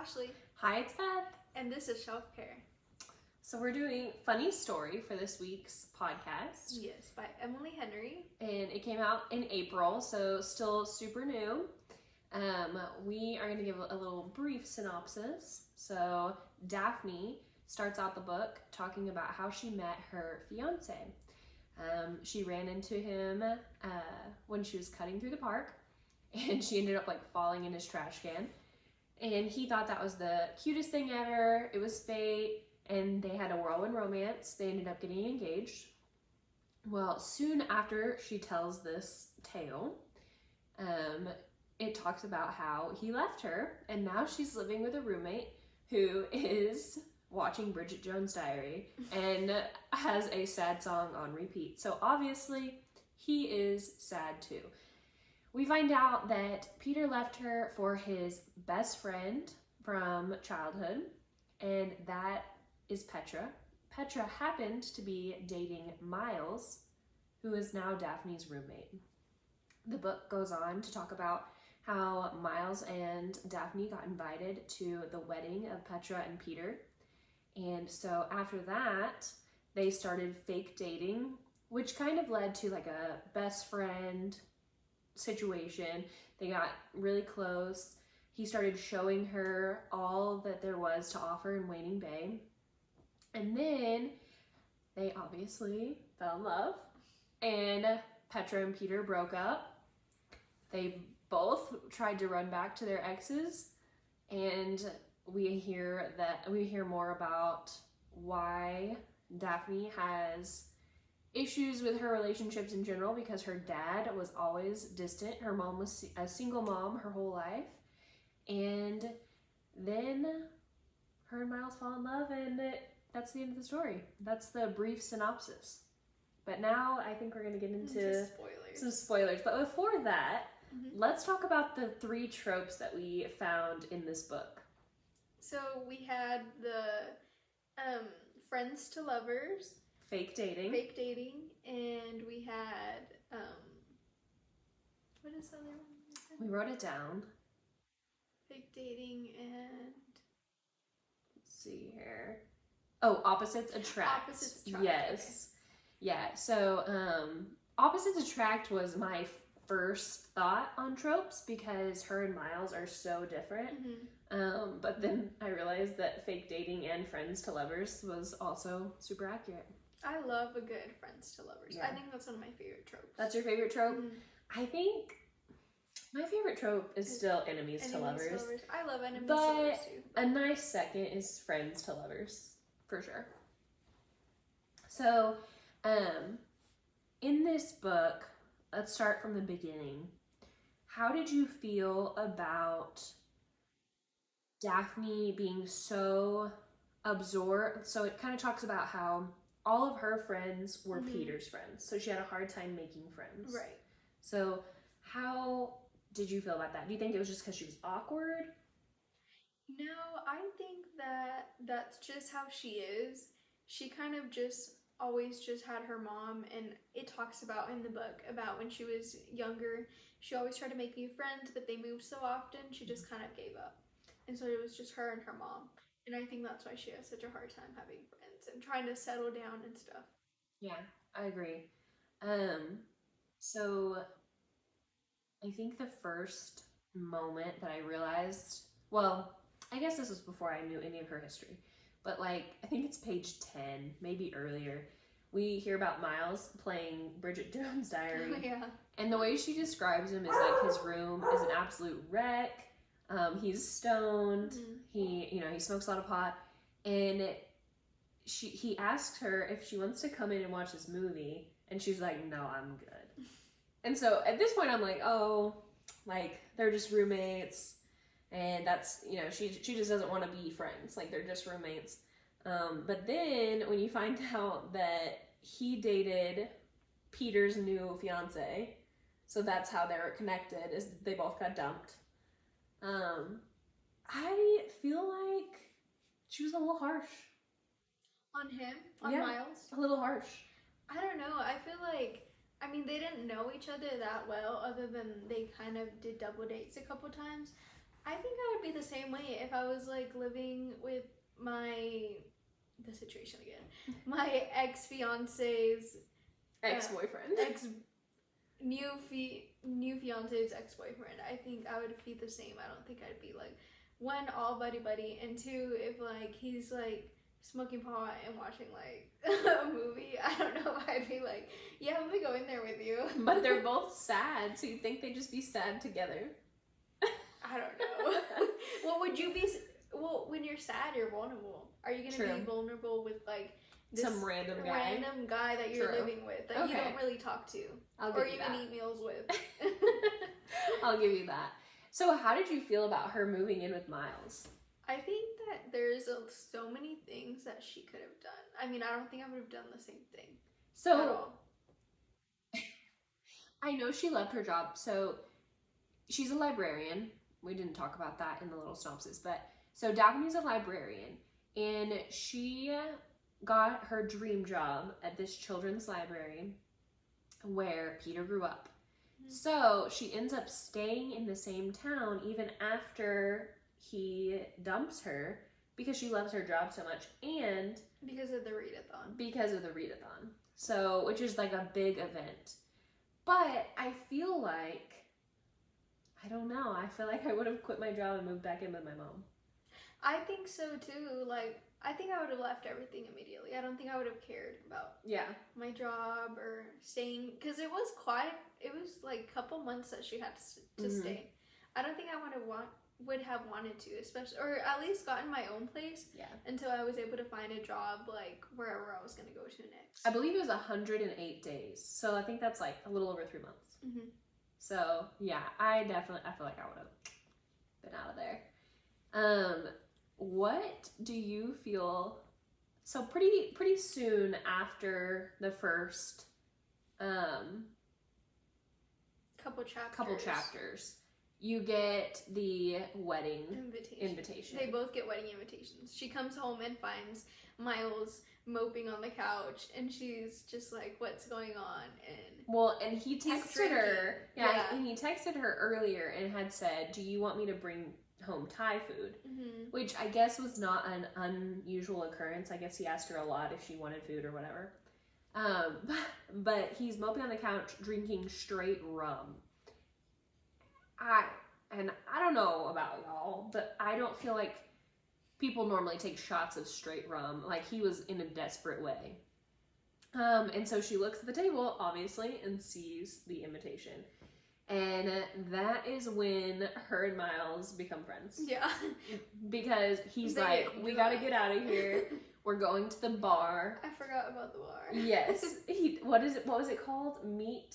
Ashley. Hi, it's Beth. And this is Self Care. So we're doing Funny Story for this week's podcast. Yes, by Emily Henry. And it came out in April, so still super new. We are going to give a little brief synopsis. So Daphne starts out the book talking about how she met her fiance. She ran into him when she was cutting through the park, and she ended up falling in his trash can. And he thought that was the cutest thing ever. It was fate, and they had a whirlwind romance. They ended up getting engaged. Well, soon after she tells this tale, it talks about how he left her, and now she's living with a roommate who is watching Bridget Jones' Diary and has a sad song on repeat. So obviously, he is sad too. We find out that Peter left her for his best friend from childhood, and that is Petra. Petra happened to be dating Miles, who is now Daphne's roommate. The book goes on to talk about how Miles and Daphne got invited to the wedding of Petra and Peter. And so after that, they started fake dating, which kind of led to a best friend situation. They got really close. He started showing her all that there was to offer in Waiting Bay. And then they obviously fell in love, and Petra and Peter broke up. They both tried to run back to their exes, and we hear more about why Daphne has issues with her relationships in general because her dad was always distant. Her mom was a single mom her whole life. And then her and Miles fall in love, and that's the end of the story. That's the brief synopsis. But now I think we're going to get into some spoilers. But before that, let's talk about the 3 tropes that we found in this book. So we had the friends to lovers. Fake dating, and we had, what is the other one? We wrote it down. Fake dating and... Let's see here. Oh, opposites attract. Opposites attract. Yes. Okay. Yeah, so opposites attract was my first thought on tropes because her and Miles are so different. But then I realized that fake dating and friends to lovers was also super accurate. I love a good friends to lovers. Yeah. I think that's one of my favorite tropes. That's your favorite trope? I think my favorite trope is still enemies to lovers. I love enemies to lovers too. A nice second is friends to lovers, for sure. So, in this book, let's start from the beginning. How did you feel about Daphne being so absorbed? So it kind of talks about how all of her friends were Peter's friends, so she had a hard time making friends. Right. So how did you feel about that? Do you think it was just because she was awkward? No, I think that that's just how she is. She kind of just always just had her mom, and it talks about in the book about when she was younger, she always tried to make new friends, but they moved so often, she just kind of gave up. And so it was just her and her mom. And I think that's why she has such a hard time having friends and trying to settle down and stuff. Yeah, I agree. So I think the first moment that I realized, well, I guess this was before I knew any of her history, but I think it's page 10, maybe earlier, we hear about Miles playing Bridget Jones' Diary. Yeah. And the way she describes him is his room is an absolute wreck. He's stoned. He smokes a lot of pot, and he asks her if she wants to come in and watch this movie, and she's like, "No, I'm good." And so at this point, I'm like, "Oh, they're just roommates, and that's she just doesn't want to be friends. They're just roommates." But then when you find out that he dated Peter's new fiance, so that's how they were connected, is they both got dumped. I feel like she was a little harsh. On him? On Miles? A little harsh. I don't know. I feel like, they didn't know each other that well, other than they kind of did double dates a couple times. I think I would be the same way if I was like living with the situation again. My ex-fiance's Ex-boyfriend. new fiance's ex-boyfriend. I think I would be the same. I don't think I'd be like, one, all buddy, and two, if like he's like smoking pot and watching like a movie, I don't know if I'd be like, yeah, let me go in there with you. But they're both sad, so you think they'd just be sad together? I don't know. Well, would you be? Well, when you're sad, you're vulnerable. Are you gonna be vulnerable with like this some random guy that you're living with that you don't really talk to, or even eat meals with? I'll give you that. So, how did you feel about her moving in with Miles? I think that there's so many things that she could have done. I mean, I don't think I would have done the same thing. So, I know she loved her job. So, she's a librarian. We didn't talk about that in the little synopsis, but so Daphne's a librarian, and she got her dream job at this children's library where Peter grew up. So she ends up staying in the same town even after he dumps her because she loves her job so much, and because of the readathon. So, which is like a big event. But I feel like, I don't know, I feel like I would have quit my job and moved back in with my mom. I think so too. Like, I think I would have left everything immediately. I don't think I would have cared about my job or staying, because it was like a couple months that she had to stay. I don't think I would have wanted to, especially, or at least gotten my own place until I was able to find a job like wherever I was going to go to next. I believe it was 108 days, so I think that's like a little over 3 months. So yeah, I feel like I would have been out of there. What do you feel? So pretty soon after the first couple chapters, you get the wedding invitation. They both get wedding invitations. She comes home and finds Miles moping on the couch, and she's just like, what's going on? And he texted her. And he texted her earlier and had said, do you want me to bring home Thai food? Which I guess was not an unusual occurrence. I guess he asked her a lot if she wanted food or whatever. But he's moping on the couch drinking straight rum. I don't know about y'all, but I don't feel like people normally take shots of straight rum. Like, he was in a desperate way. And so she looks at the table, obviously, and sees the invitation. And that is when her and Miles become friends. Yeah. Because he's like, we gotta get out of here. We're going to the bar. I forgot about the bar. Yes. What was it called? Meat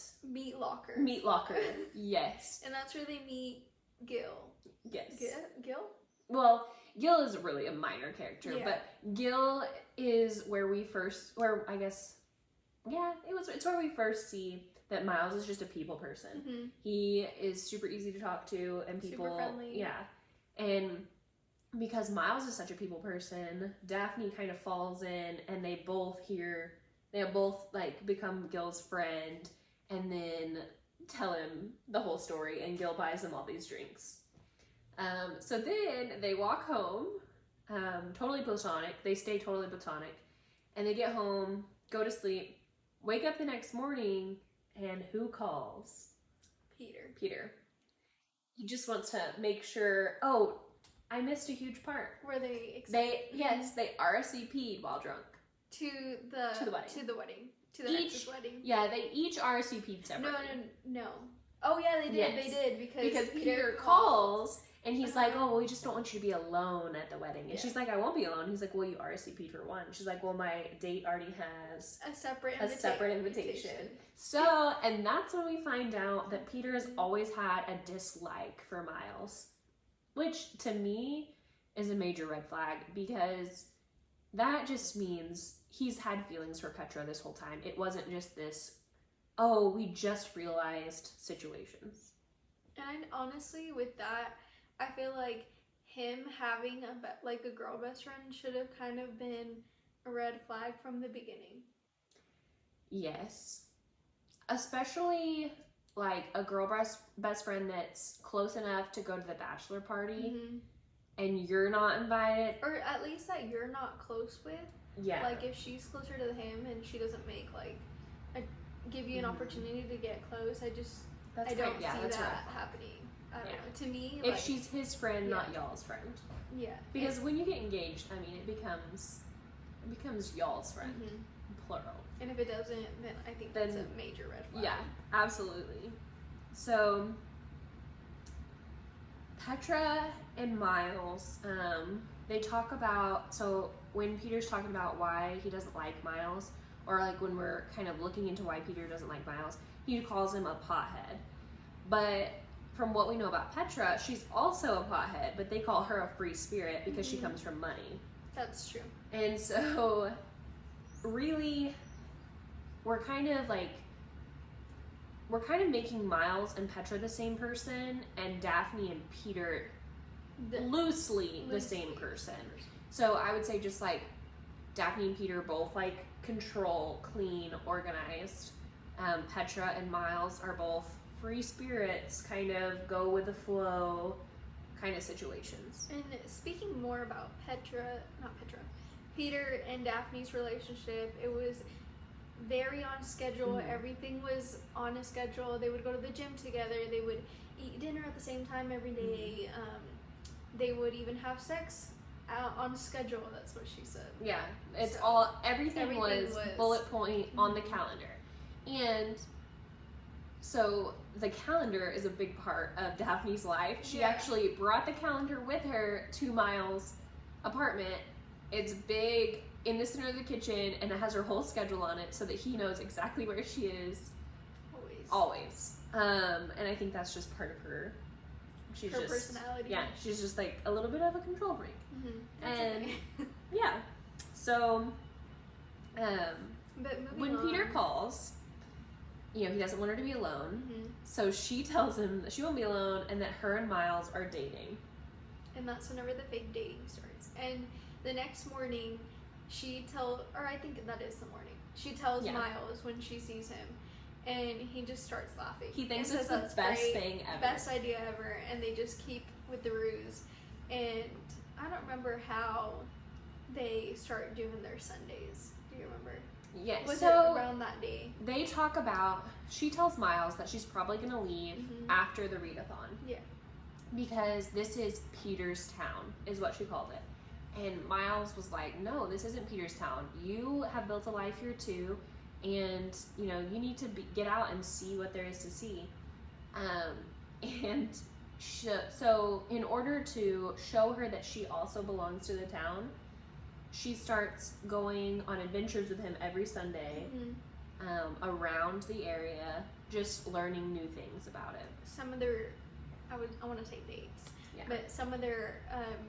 Locker. Meat Locker. Yes. And that's where they meet Gil. Yes. Gil? Well, Gil is really a minor character, but Gil is it's where we first see that Miles is just a people person. He is super easy to talk to, and people, super friendly. Yeah. And because Miles is such a people person, Daphne kind of falls in, and they both like become Gil's friend, and then tell him the whole story, and Gil buys them all these drinks. So then they walk home, totally platonic. They stay totally platonic, and they get home, go to sleep, wake up the next morning, and who calls? Peter. He just wants to make sure, oh, I missed a huge part. Where they RSVP'd while drunk. To the wedding. To the ex's wedding. Yeah, they each RSVP'd separately. No. Oh yeah, they did. Yes. They did because Peter calls. And he's like, oh, well, we just don't want you to be alone at the wedding. And she's like, I won't be alone. He's like, well, you RSVP'd for one. She's like, well, my date already has a separate invitation. So, and that's when we find out that Peter has always had a dislike for Miles, which to me is a major red flag, because that just means he's had feelings for Petra this whole time. It wasn't just this, oh, we just realized situations. And honestly, with that, I feel like him having a girl best friend should have kind of been a red flag from the beginning. Yes. Especially like a girl best friend that's close enough to go to the bachelor party and you're not invited. Or at least that you're not close with. Yeah. Like if she's closer to him and she doesn't make like give you an opportunity to get close, I don't see that happening. I don't know. To me, if she's his friend, not y'all's friend. Yeah. Because when you get engaged, I mean, it becomes y'all's friend, plural. And if it doesn't, then I think that's a major red flag. Yeah, absolutely. So Petra and Miles, they talk about, so when Peter's talking about why he doesn't like Miles, or like when we're kind of looking into why Peter doesn't like Miles, he calls him a pothead. But from what we know about Petra, she's also a pothead, but they call her a free spirit because she comes from money. That's true. And so really we're kind of making Miles and Petra the same person, and Daphne and Peter loosely the same person. So I would say just like Daphne and Peter both like control, clean, organized. Petra and Miles are both free spirits, kind of go with the flow kind of situations. And speaking more about Peter and Daphne's relationship, it was very on schedule. Everything was on a schedule. They would go to the gym together. They would eat dinner at the same time every day. They would even have sex on schedule. That's what she said. Yeah, it's everything was bullet point on the calendar. And so the calendar is a big part of Daphne's life. She actually brought the calendar with her to Miles' apartment. It's big in the center of the kitchen, and it has her whole schedule on it so that he knows exactly where she is. Always. And I think that's just part of her. She's her just personality. Yeah, she's just like a little bit of a control freak. And okay. yeah. So but when Peter calls, he doesn't want her to be alone. So she tells him that she won't be alone and that her and Miles are dating. And that's whenever the fake dating starts. And the next morning, she tells Miles when she sees him, and he just starts laughing. He thinks it's the best thing ever. Best idea ever, and they just keep with the ruse. And I don't remember how they start doing their Sundays. Do you remember? Yes. Was it around that day? They talk about, she tells Miles that she's probably going to leave after the readathon. Yeah. Because this is Peter's town, is what she called it. And Miles was like, no, this isn't Peter's town. You have built a life here too, and you need to get out and see what there is to see. So in order to show her that she also belongs to the town, she starts going on adventures with him every Sunday around the area, just learning new things about it. Some of their, I want to say dates, but some of their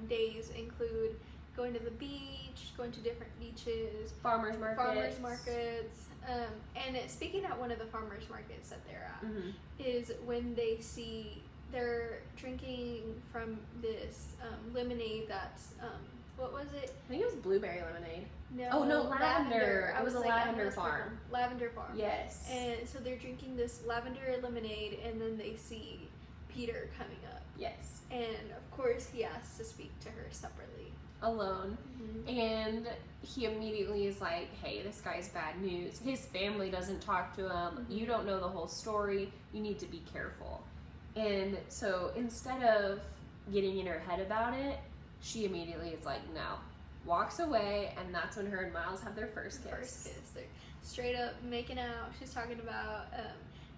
days include going to the beach, going to different beaches, farmers markets. And speaking at one of the farmers markets that they're at is when they're drinking from this lemonade that's what was it? I think it was blueberry lemonade. No. Oh no, lavender. It was a lavender farm. Lavender farm. Yes. And so they're drinking this lavender lemonade, and then they see Peter coming up. Yes. And of course he asks to speak to her separately. Alone. And he immediately is like, hey, this guy's bad news. His family doesn't talk to him. You don't know the whole story. You need to be careful. And so instead of getting in her head about it, she immediately is like, no. Walks away, and that's when her and Miles have their first kiss. They're straight up making out. She's talking about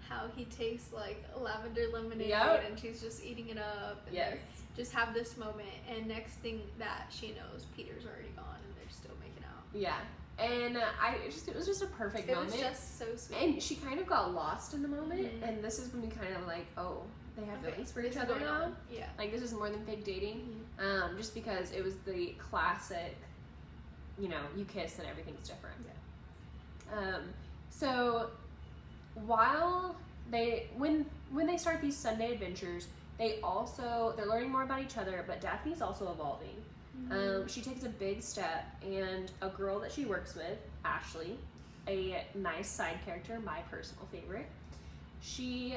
how he tastes like lavender lemonade, and she's just eating it up. And just have this moment, and next thing that she knows, Peter's already gone, and they're still making out. Yeah, and it was just a perfect moment. It was just so sweet. And she kind of got lost in the moment, and this is when we kind of like, oh, they have feelings for each other now. Yeah, like this is more than fake dating. Just because it was the classic, you kiss and everything's different. Yeah. So while when they start these Sunday adventures, they're learning more about each other, but Daphne's also evolving. She takes a big step, and a girl that she works with, Ashley, a nice side character, my personal favorite, she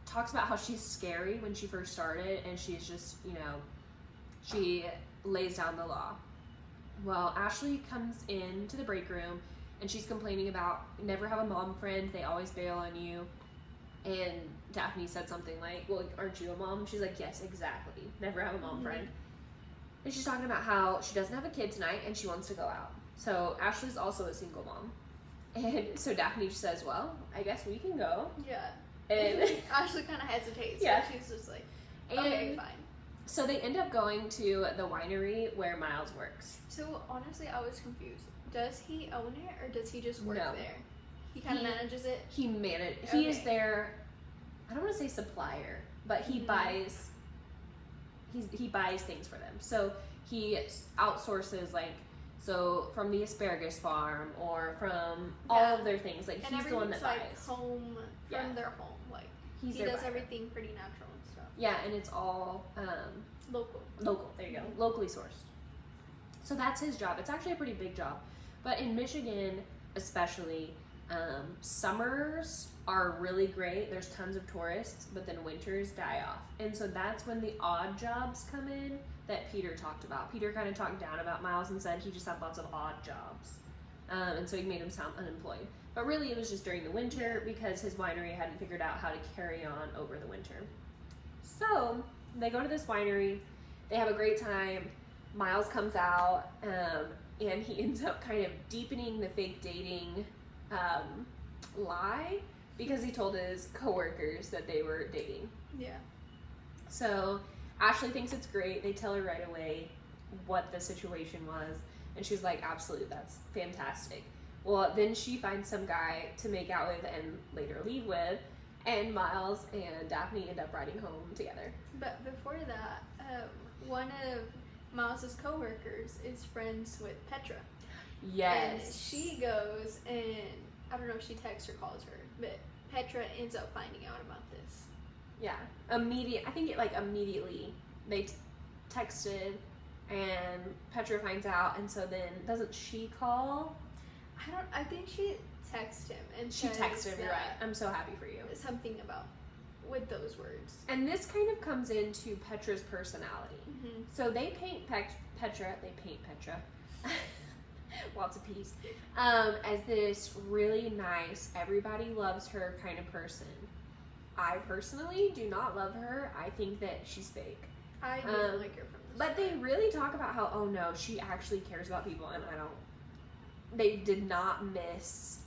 talks about how she's scary when she first started, and she's just, she lays down the law. Well, Ashley comes into the break room, and she's complaining about never have a mom friend, they always bail on you. And Daphne said something like, well, aren't you a mom? She's like, yes, exactly, never have a mom friend. And she's talking about how she doesn't have a kid tonight and she wants to go out. So Ashley's also a single mom. And so Daphne says, well, I guess we can go. Yeah. And Ashley kind of hesitates. Yeah. But she's just like, okay, fine. So they end up going to the winery where Miles works. So honestly, I was confused. Does he own it or does he just work No. there? He kind of manages it? He is their, I don't want to say supplier, but he buys, he buys things for them. So he outsources, like, so from the asparagus farm or from all of their things. Like, and he's the one that like buys. home from their home. Like, he does buyer. everything pretty natural and stuff. Yeah, and it's all local. There you go. Locally sourced. So that's his job. It's actually a pretty big job. But in Michigan, especially, summers are really great. There's tons of tourists, but then winters die off. And so that's when the odd jobs come in that Peter talked about. Peter kind of talked down about Miles and said he just had lots of odd jobs. And so he made him sound unemployed. But really it was just during the winter because his winery hadn't figured out how to carry on over the winter. So they go to this winery. They have a great time. Miles comes out, and he ends up kind of deepening the fake dating lie because he told his coworkers that they were dating. Yeah. So Ashley thinks it's great. They tell her right away what the situation was, and she's like, absolutely, that's fantastic. Well, then she finds some guy to make out with and later leave with, and Miles and Daphne end up riding home together. But before that, one of Miles's coworkers is friends with Petra. Yes. And she goes and, I don't know if she texts or calls her, but Petra ends up finding out about this. Yeah. Immediately they texted, and Petra finds out, and so then doesn't she call? I think she texted him and She texted him, you're right. I'm so happy for you. Something about with those words. And this kind of comes into Petra's personality. Mm-hmm. So they paint Petra, lots of P's, as this really nice, everybody loves her kind of person. I personally do not love her. I think that she's fake. I didn't like her from the But start. they really talk about how, oh no, she actually cares about people, and they did not miss,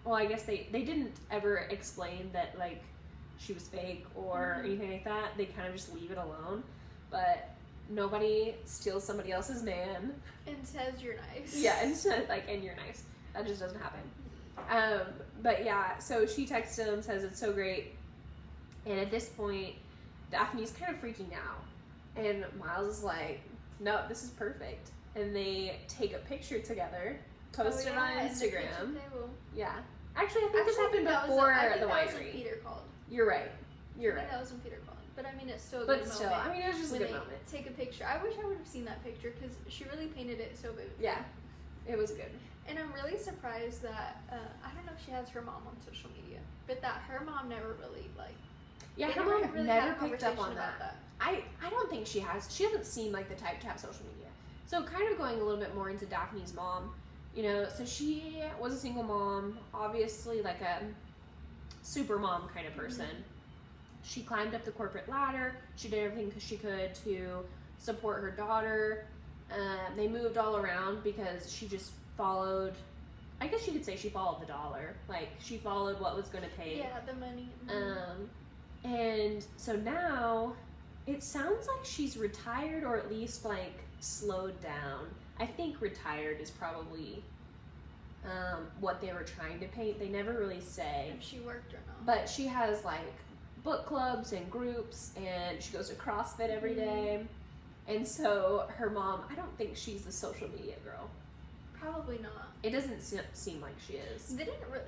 well, I guess they didn't ever explain that, like, she was fake or anything like that. They kind of just leave it alone. But nobody steals somebody else's man. And says you're nice. Yeah, and you're nice. That just doesn't happen. But yeah, so she texts him, says it's so great. And at this point, Daphne's kind of freaking out. And Miles is like, no, this is perfect. And they take a picture together, post it on Instagram. Yeah. Actually, I think this happened before the winery. That was when Peter called. You're right. I think that was when Peter called. But I mean, it's still a good moment. But still, I mean, it was just a when good they moment. Take a picture. I wish I would have seen that picture because she really painted it so vividly. Yeah, it was good. And I'm really surprised that, I don't know if she has her mom on social media, but that her mom never really, like... Yeah, her mom really never picked up on that. I don't think she has. She doesn't seem like the type to have social media. So kind of going a little bit more into Daphne's mom, so she was a single mom, obviously like a super mom kind of person. She climbed up the corporate ladder. She did everything she could to support her daughter. They moved all around because she just followed, I guess you could say she followed the dollar. Like, she followed what was going to pay. Yeah, the money. And so now it sounds like she's retired, or at least like slowed down. I think retired is probably what they were trying to paint. They never really say if she worked or not. But she has like book clubs and groups, and she goes to CrossFit every day. And so her mom, I don't think she's a social media girl. Probably not. It doesn't seem like she is.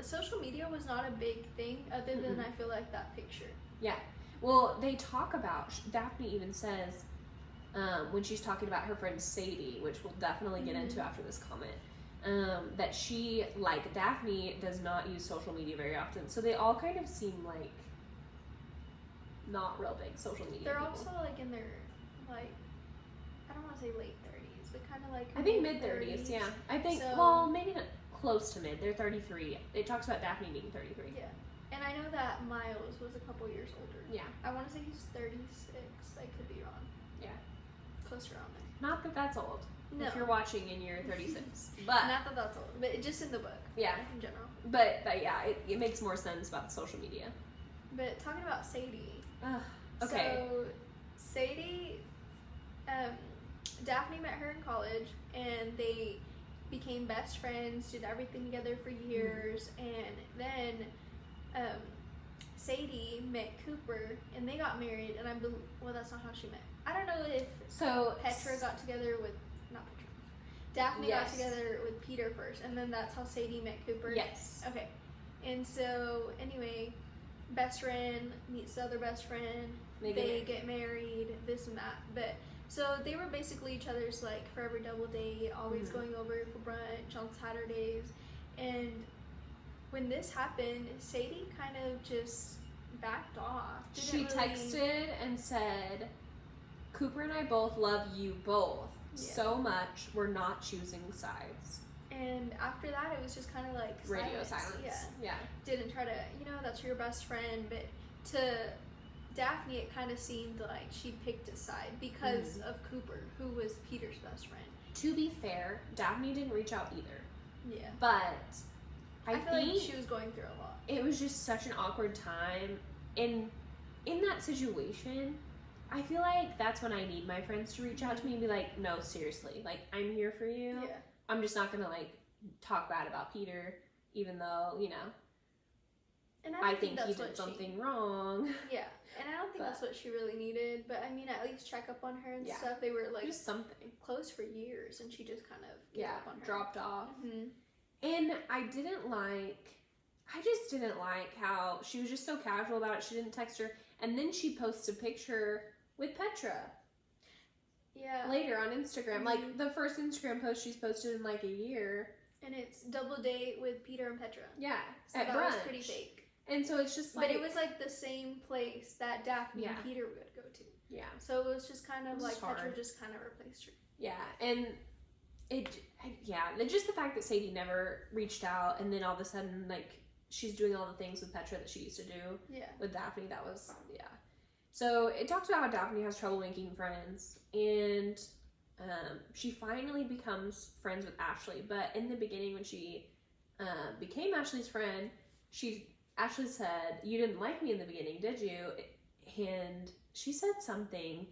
Social media was not a big thing other than I feel like that picture. Yeah. Well, they talk about, Daphne even says, when she's talking about her friend Sadie, which we'll definitely get into after this comment, that she, like Daphne, does not use social media very often. So they all kind of seem like not real big social media They're people. also like in their, like, I don't want to say late 30s, but kind of like I think mid-30s, yeah. I think, So- well, maybe not close to mid. They're 33. It talks about Daphne being 33. Yeah. And I know that Miles was a couple years older. Yeah. I want to say he's 36. I could be wrong. Yeah. Close around there. Not that that's old. No. If you're watching and you're 36. But, Not that that's old, but just in the book. yeah. In general. But yeah, it makes more sense about the social media. But talking about Sadie. Okay. So, Sadie, Daphne met her in college, and they became best friends, did everything together for years, and then Sadie met Cooper, and they got married, and well, that's not how she met. I don't know if So Petra got together with, not Petra, Daphne got together with Peter first, and then that's how Sadie met Cooper? Yes. Okay. And so, anyway, best friend meets the other best friend, they get married, this and that, but so they were basically each other's like forever double date, always going over for brunch on Saturdays. And when this happened, Sadie kind of just backed off. She texted and said, Cooper and I both love you both so much, we're not choosing sides. And after that, it was just kind of like radio silence. Yeah. Didn't try to, that's your best friend, but to Daphne, it kind of seemed like she picked a side because of Cooper, who was Peter's best friend. To be fair, Daphne didn't reach out either. Yeah. But I feel think like she was going through a lot. It was just such an awkward time. In that situation, I feel like that's when I need my friends to reach out to me and be like, no, seriously, like, I'm here for you. Yeah. I'm just not gonna, like, talk bad about Peter, even though, And I think he did something wrong. Yeah, and I don't think that's what she really needed, but I mean, at least check up on her and stuff. They were like just something close for years, and she just kind of gave up on her. Dropped off. Mm-hmm. And I just didn't like how she was just so casual about it. She didn't text her, and then she posts a picture with Petra. Yeah. Later on Instagram, like the first Instagram post she's posted in like a year. And it's double date with Peter and Petra. Yeah, so at that brunch. was pretty fake. And so it's just like, but it was like the same place that Daphne and Peter would go to. Yeah. So it was just kind of like hard. Petra just kind of replaced her. Yeah, and just the fact that Sadie never reached out, and then all of a sudden, like, she's doing all the things with Petra that she used to do with Daphne, that was, So it talks about how Daphne has trouble making friends, and she finally becomes friends with Ashley, but in the beginning when she became Ashley's friend, Ashley said, you didn't like me in the beginning, did you? And she said something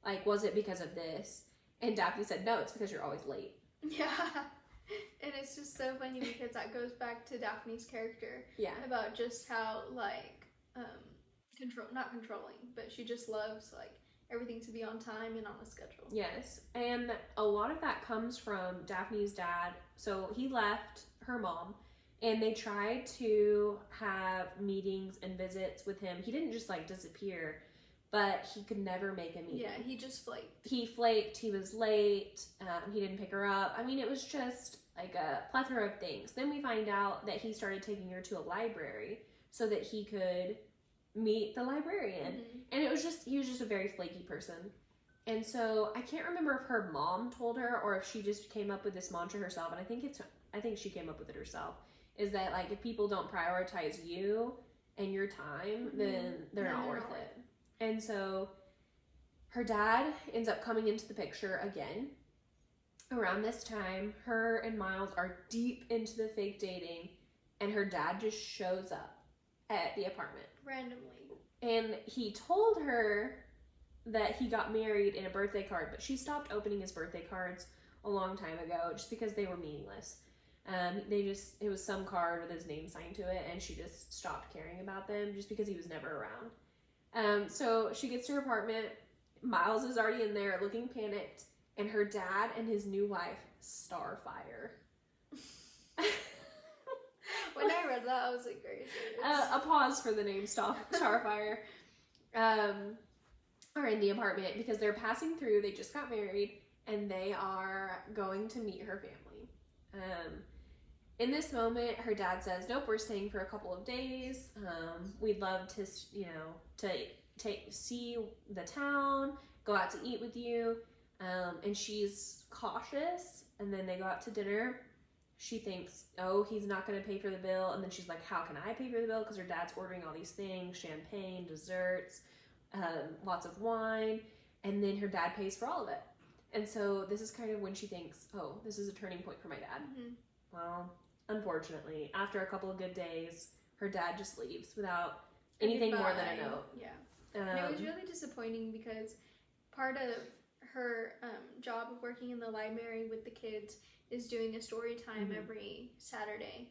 like, was it because of this? And Daphne said, no, it's because you're always late. Yeah. And it's just so funny because that goes back to Daphne's character. Yeah. About just how, like, not controlling, but she just loves, like, everything to be on time and on a schedule. Yes. And a lot of that comes from Daphne's dad. So he left her mom, and they tried to have meetings and visits with him. He didn't just, like, disappear, but he could never make a meeting. Yeah, he just flaked. He flaked, he was late, he didn't pick her up. I mean, it was just like a plethora of things. Then we find out that he started taking her to a library so that he could meet the librarian. Mm-hmm. And he was just a very flaky person. And so I can't remember if her mom told her or if she just came up with this mantra herself. And I think she came up with it herself. Is that, like, if people don't prioritize you and your time, then they're not worth it. And so her dad ends up coming into the picture again. Around this time, her and Miles are deep into the fake dating, and her dad just shows up at the apartment. Randomly. And he told her that he got married in a birthday card, but she stopped opening his birthday cards a long time ago just because they were meaningless. It was some card with his name signed to it, and she just stopped caring about them just because he was never around. So she gets to her apartment. Miles is already in there looking panicked, and her dad and his new wife, Starfire. When I read that, I was like, very serious. A pause for the name Starfire. Are in the apartment because they're passing through. They just got married, and they are going to meet her family. In this moment, her dad says, "Nope, we're staying for a couple of days. We'd love to, see the town, go out to eat with you." And she's cautious. And then they go out to dinner. She thinks, "Oh, he's not going to pay for the bill." And then she's like, "How can I pay for the bill?" Because her dad's ordering all these things: champagne, desserts, lots of wine. And then her dad pays for all of it. And so this is kind of when she thinks, "Oh, this is a turning point for my dad." Mm-hmm. Well, unfortunately, after a couple of good days, her dad just leaves without anything more than a note. Yeah. And it was really disappointing because part of her job of working in the library with the kids is doing a story time every Saturday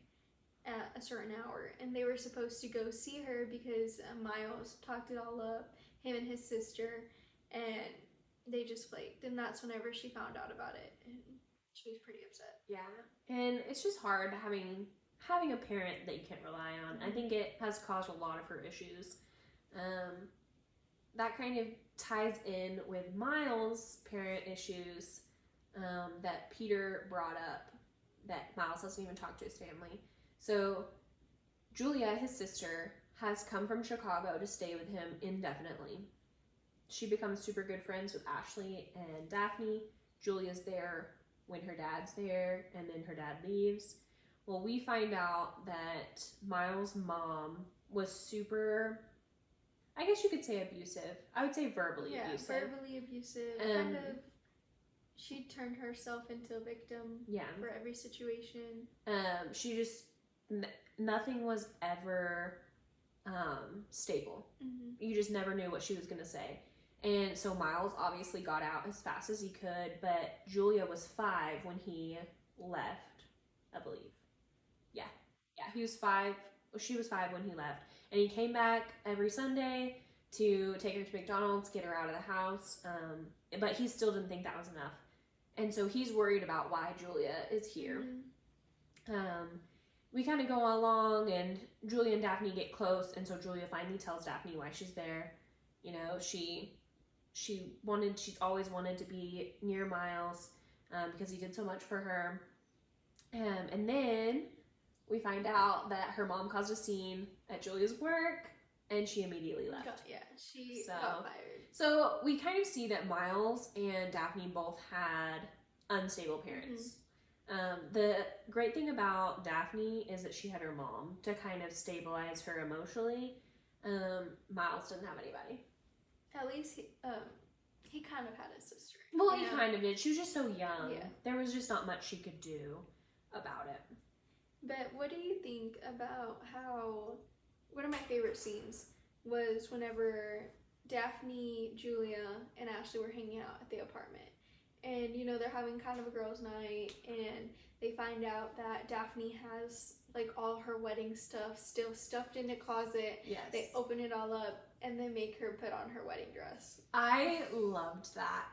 at a certain hour. And they were supposed to go see her because Miles talked it all up, him and his sister, and they just flaked. And that's whenever she found out about it. And she was pretty upset. Yeah, and it's just hard having a parent that you can't rely on. I think it has caused a lot of her issues. That kind of ties in with Miles' parent issues that Peter brought up, that Miles doesn't even talk to his family. So Julia, his sister, has come from Chicago to stay with him indefinitely. She becomes super good friends with Ashley and Daphne. Julia's there when her dad's there, and then her dad leaves. Well, we find out that Miles' mom was super, I guess you could say abusive. I would say verbally abusive. Verbally abusive. Kind of, she turned herself into a victim for every situation. She just, nothing was ever stable. Mm-hmm. You just never knew what she was going to say. And so Miles obviously got out as fast as he could, but Julia was 5 when he left, I believe. Yeah, he was 5. She was 5 when he left. And he came back every Sunday to take her to McDonald's, get her out of the house. But he still didn't think that was enough. And so he's worried about why Julia is here. Mm-hmm. We kind of go along, and Julia and Daphne get close. And so Julia finally tells Daphne why she's there. You know, she's always wanted to be near Miles because he did so much for her. And then we find out that her mom caused a scene at Julia's work, and she immediately left. She got fired. So we kind of see that Miles and Daphne both had unstable parents. Mm-hmm. The great thing about Daphne is that she had her mom to kind of stabilize her emotionally. Miles didn't have anybody. At least he kind of had a sister. Well, he kind of did. She was just so young. Yeah. There was just not much she could do about it. But what do you think about how one of my favorite scenes was whenever Daphne, Julia, and Ashley were hanging out at the apartment. And, you know, they're having kind of a girls' night, and they find out that Daphne has, like, all her wedding stuff still stuffed in a closet. Yes. They open it all up, and they make her put on her wedding dress. I loved that.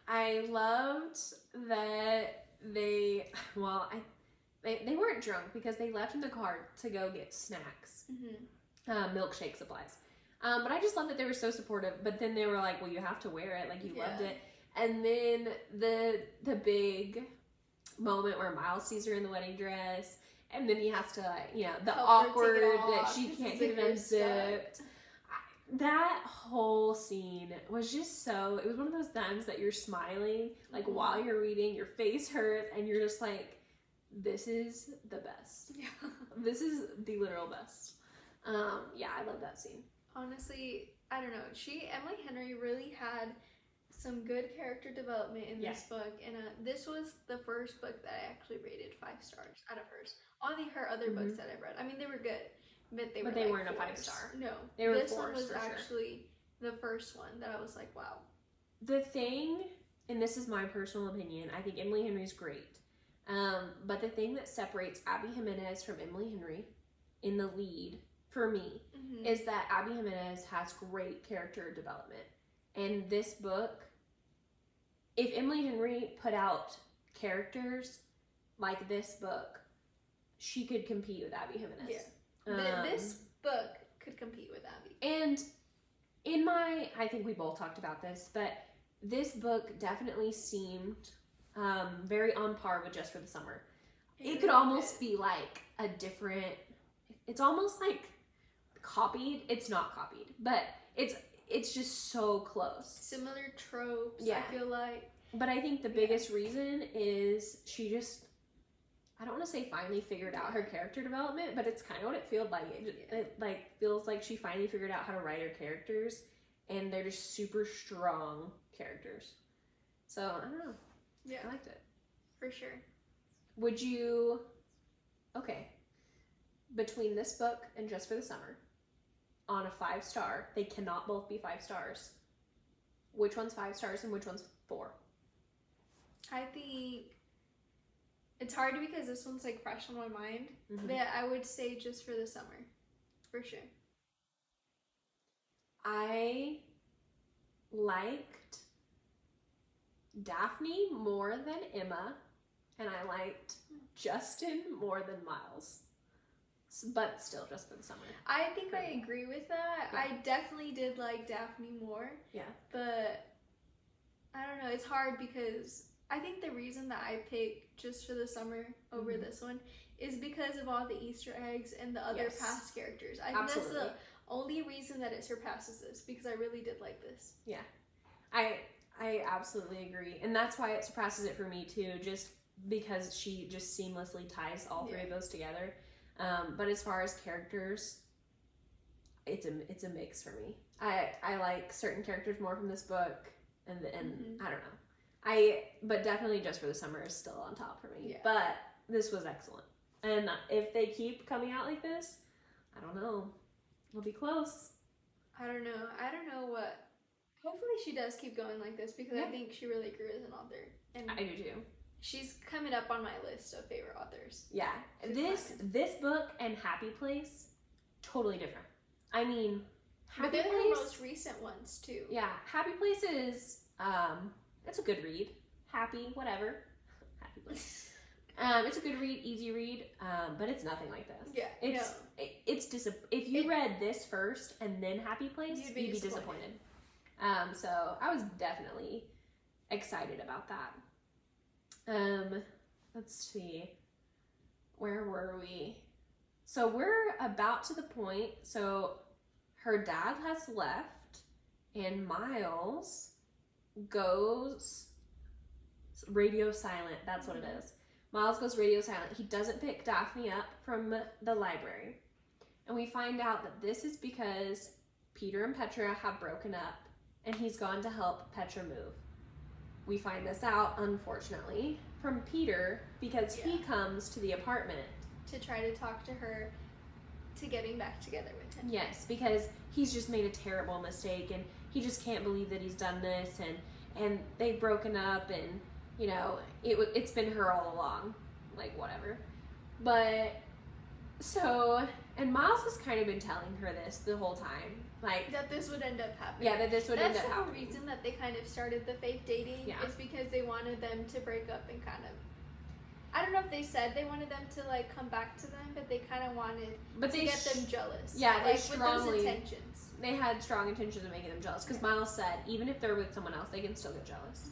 I loved that they weren't drunk because they left in the car to go get snacks. Mm-hmm. Milkshake supplies. But I just loved that they were so supportive. But then they were like, well, you have to wear it. Like, you loved it. And then the big moment where Miles sees her in the wedding dress, and then he has to, like, you know, the awkward that she can't get it unzipped. That whole scene was just so, it was one of those times that you're smiling, like, mm-hmm. while you're reading, your face hurts, and you're just like, this is the best. Yeah. This is the literal best. Yeah, I love that scene. Honestly, I don't know. Emily Henry really had some good character development in this book, and this was the first book that I actually rated 5 stars out of hers. All her other mm-hmm. books that I've read, I mean, they were good, but they weren't a 5-star. No, they were this one was actually the first one that I was like, wow. The thing, and this is my personal opinion, I think Emily Henry's great. But the thing that separates Abby Jimenez from Emily Henry in the lead, for me, mm-hmm. is that Abby Jimenez has great character development. And this book, if Emily Henry put out characters like this book, she could compete with Abby Jimenez. Yeah. This book could compete with Abby. And I think we both talked about this, but this book definitely seemed very on par with Just for the Summer. it could almost be like a different, it's almost like copied. It's not copied, but it's just so close. Similar tropes, Yeah. I feel like. But I think the biggest reason is she just, I don't want to say finally figured out her character development, but it's kind of what it feels like. It like feels like she finally figured out how to write her characters, and they're just super strong characters. So I don't know. Yeah, I liked it. For sure. Would you? Okay. Between this book and Just for the Summer, on a 5-star, they cannot both be 5 stars. Which one's 5 stars and which one's 4? I think it's hard because this one's like fresh on my mind. Mm-hmm. But I would say Just for the Summer, for sure. I liked Daphne more than Emma, and I liked Justin more than Miles. But still, Just for the Summer. I think I agree with that. Yeah. I definitely did like Daphne more. Yeah. But I don't know. It's hard because I think the reason that I picked Just for the Summer over this one is because of all the Easter eggs and the other past characters. I think that's the only reason that it surpasses this, because I really did like this. Yeah. I absolutely agree. And that's why it surpasses it for me too, just because she just seamlessly ties all 3 of those together. But as far as characters, it's a mix for me. I like certain characters more from this book, and I don't know. But definitely Just for the Summer is still on top for me. Yeah. But this was excellent. And if they keep coming out like this, I don't know. It'll be close. I don't know what. Hopefully she does keep going like this, because I think she really grew as an author. And I do too. she's coming up on my list of favorite authors. Yeah. This book and Happy Place, totally different. I mean, But they're the most recent ones too. Yeah, Happy Place is it's a good read. Happy, whatever. Happy Place. It's a good read, easy read, but it's nothing like this. Yeah, it's if you read this first and then Happy Place, you'd be disappointed. So I was definitely excited about that. Let's see, where were we? So we're about to the point. So her dad has left, and Miles goes radio silent. That's what it is. Miles goes radio silent. He doesn't pick Daphne up from the library. And we find out that this is because Peter and Petra have broken up, and he's gone to help Petra move. We find this out, unfortunately, from Peter, because he comes to the apartment to try to talk to her to getting back together with him. Yes, because he's just made a terrible mistake, and he just can't believe that he's done this, and they've broken up, and you know, it's been her all along, like whatever. But so, and Miles has kind of been telling her this the whole time, like that this would end up happening. Yeah, that this would end up happening. That's the whole reason that they kind of started the fake dating. Yeah. Is because they wanted them to break up and kind of. I don't know if they said they wanted them to like come back to them, but they kind of wanted to get them jealous. Yeah, like, they strongly. with those intentions. They had strong intentions of making them jealous, because Miles said even if they're with someone else, they can still get jealous.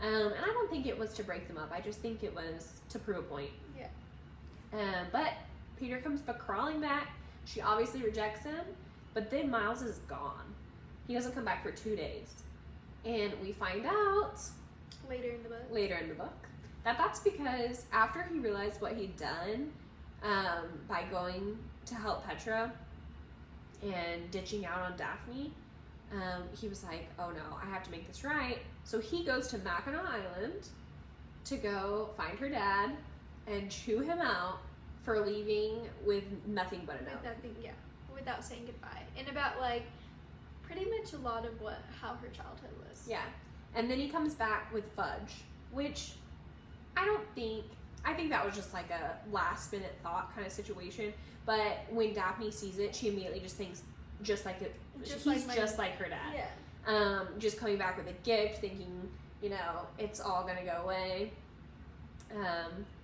And I don't think it was to break them up. I just think it was to prove a point. Yeah. But Peter comes crawling back. She obviously rejects him, but then Miles is gone. He doesn't come back for 2 days. And we find out later in the book that that's because after he realized what he'd done by going to help Petra and ditching out on Daphne, he was like, oh no, I have to make this right. So he goes to Mackinac Island to go find her dad and chew him out for leaving with nothing but a note. Without saying goodbye. And about like pretty much a lot of how her childhood was. Yeah. And then he comes back with Fudge, which I think that was just like a last minute thought kind of situation. But when Daphne sees it, she immediately just thinks just like her dad. Yeah. Just coming back with a gift, thinking, you know, it's all gonna go away.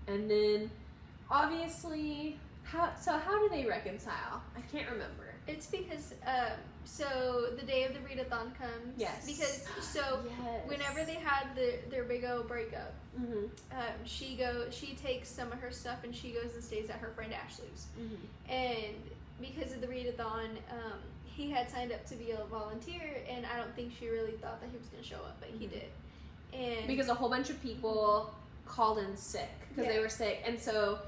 And then obviously, how do they reconcile? I can't remember. It's because so the day of the readathon comes. Yes. Because Yes. whenever they had their big old breakup, Mm-hmm. She takes some of her stuff and she goes and stays at her friend Ashley's. Mm-hmm. And because of the readathon, he had signed up to be a volunteer, and I don't think she really thought that he was going to show up, but he did. And because a whole bunch of people called in sick because they were sick, and so,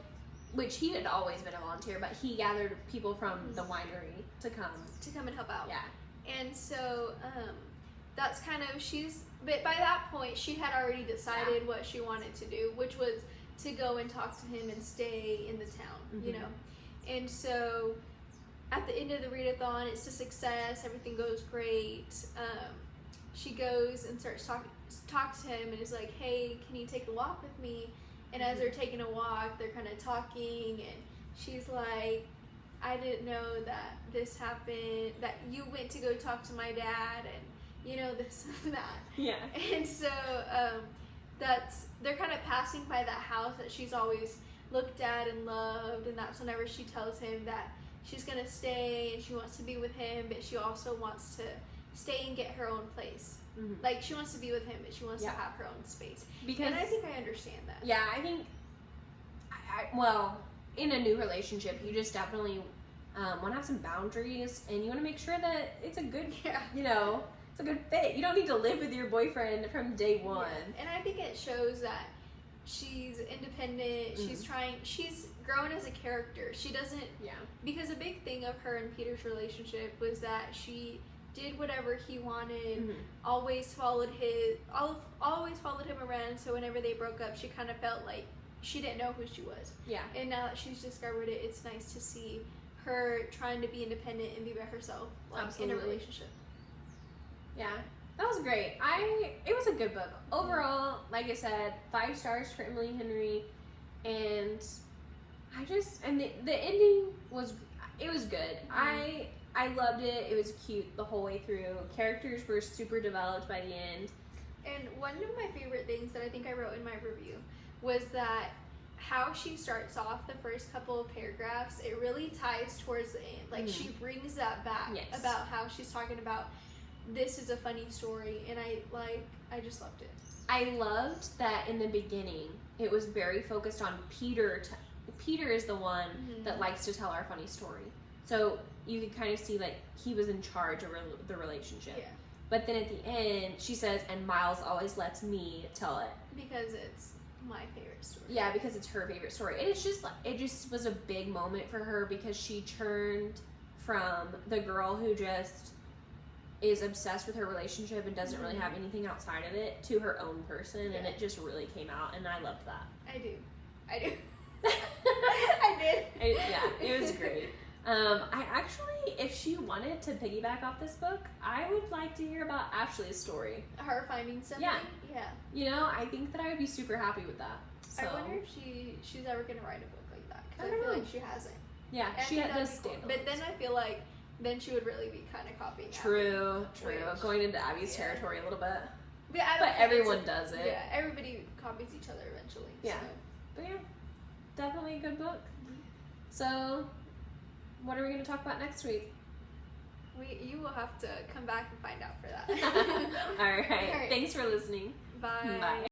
which he had always been a volunteer, but he gathered people from the winery to come and help out. Yeah. And so that's kind of but by that point she had already decided what she wanted to do, which was to go and talk to him and stay in the town, you know. And so at the end of the readathon, it's a success, everything goes great. She goes and talks to him and is like, hey, can you take a walk with me? And as they're taking a walk, they're kind of talking, and she's like, I didn't know that this happened, that you went to go talk to my dad, and you know, this and that. Yeah. And so they're kind of passing by that house that she's always looked at and loved, and that's whenever she tells him that she's gonna stay and she wants to be with him, but she also wants to stay and get her own place. Like, she wants to be with him, but she wants to have her own space. And I think I understand that. Yeah, I think, well, in a new relationship, you just definitely want to have some boundaries, and you want to make sure that it's a good, you know, it's a good fit. You don't need to live with your boyfriend from day one. Yeah. And I think it shows that she's independent, she's grown as a character. She doesn't, because a big thing of her and Peter's relationship was that she did whatever he wanted, always followed him around, so whenever they broke up, she kind of felt like she didn't know who she was. Yeah. And now that she's discovered it, it's nice to see her trying to be independent and be by herself, like, in a relationship. Yeah. That was great. It was a good book. Overall, like I said, 5 stars for Emily Henry, and the ending was good. I loved it. It was cute the whole way through. Characters were super developed by the end. And one of my favorite things that I think I wrote in my review was that how she starts off the first couple of paragraphs, it really ties towards the end. Like, she brings that back about how she's talking about this is a funny story, and I just loved it. I loved that in the beginning it was very focused on Peter. Peter is the one that likes to tell our funny story. So you could kind of see, like, he was in charge of the relationship. Yeah. But then at the end, she says, and Miles always lets me tell it. Because it's my favorite story. Yeah, because it's her favorite story. And it's just, it just was a big moment for her, because she turned from the girl who just is obsessed with her relationship and doesn't really have anything outside of it to her own person. And it just really came out, and I loved that. I do. I did. It was great. I actually, if she wanted to piggyback off this book, I would like to hear about Ashley's story. Her finding something? Yeah. You know, I think that I would be super happy with that. So. I wonder if she's ever going to write a book like that, because I feel like she hasn't. Yeah, she does stand. But then I feel like then she would really be kind of copying True. Going into Abby's territory a little bit. But everyone does it. Yeah, everybody copies each other eventually. Yeah. So. But yeah, definitely a good book. So, what are we going to talk about next week? You will have to come back and find out for that. All right. Thanks for listening. Bye. Bye.